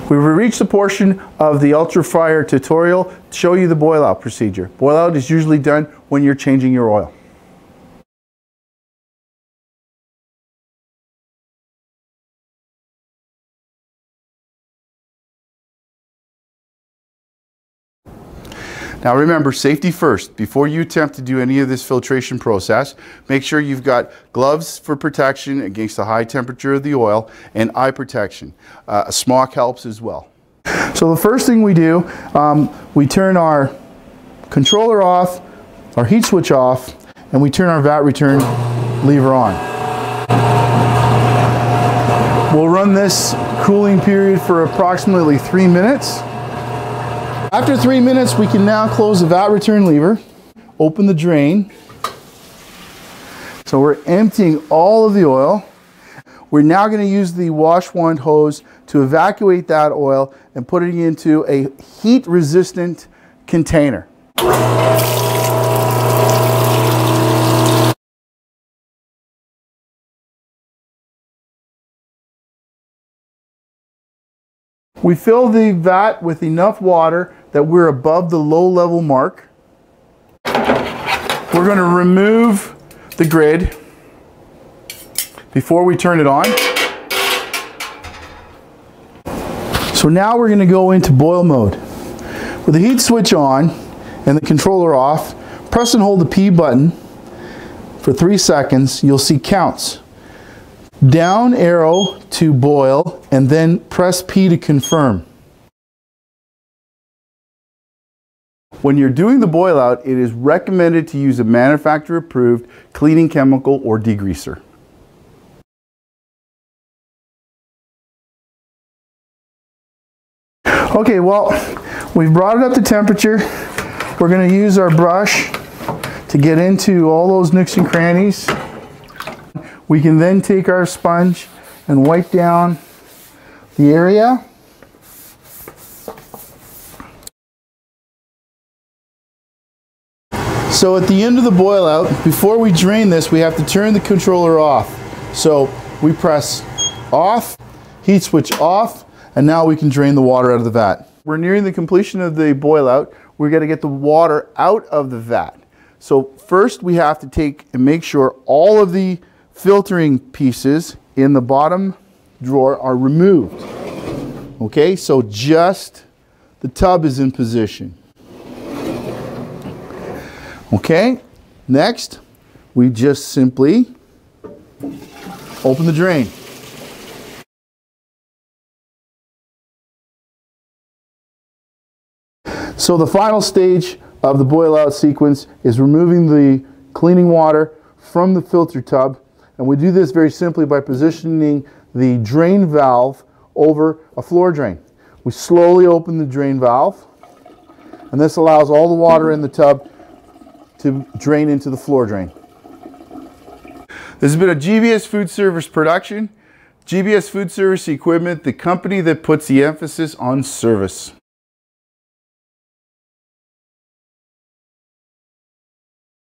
We've reached the portion of the UltraFryer tutorial to show you the boil out procedure. Boil out is usually done when you're changing your oil. Now remember, safety first. Before you attempt to do any of this filtration process, make sure you've got gloves for protection against the high temperature of the oil and eye protection. A smock helps as well. So the first thing we do, we turn our controller off, our heat switch off, and we turn our vat return lever on. We'll run this cooling period for approximately 3 minutes. After 3 minutes, we can now close the vat return lever, open the drain. So we're emptying all of the oil. We're now going to use the wash wand hose to evacuate that oil and put it into a heat-resistant container. We fill the vat with enough water that we're above the low level mark. We're going to remove the grid before we turn it on. So now we're going to go into boil mode. With the heat switch on and the controller off, press and hold the P button for 3 seconds. You'll see counts. Down arrow to boil, and then press P to confirm. When you're doing the boil out, it is recommended to use a manufacturer approved cleaning chemical or degreaser. Okay, well, we've brought it up to temperature. We're going to use our brush to get into all those nooks and crannies. We can then take our sponge and wipe down the area. So at the end of the boil out, before we drain this, we have to turn the controller off. So we press off, heat switch off, and now we can drain the water out of the vat. We're nearing the completion of the boil out. We're going to get the water out of the vat. So first we have to take and make sure all of the filtering pieces in the bottom drawer are removed. Okay, so just the tub is in position. Okay, next we just simply open the drain. So the final stage of the boil out sequence is removing the cleaning water from the filter tub. And we do this very simply by positioning the drain valve over a floor drain. We slowly open the drain valve, and this allows all the water in the tub to drain into the floor drain. This has been a GBS Foodservice production. GBS Foodservice Equipment, the company that puts the emphasis on service.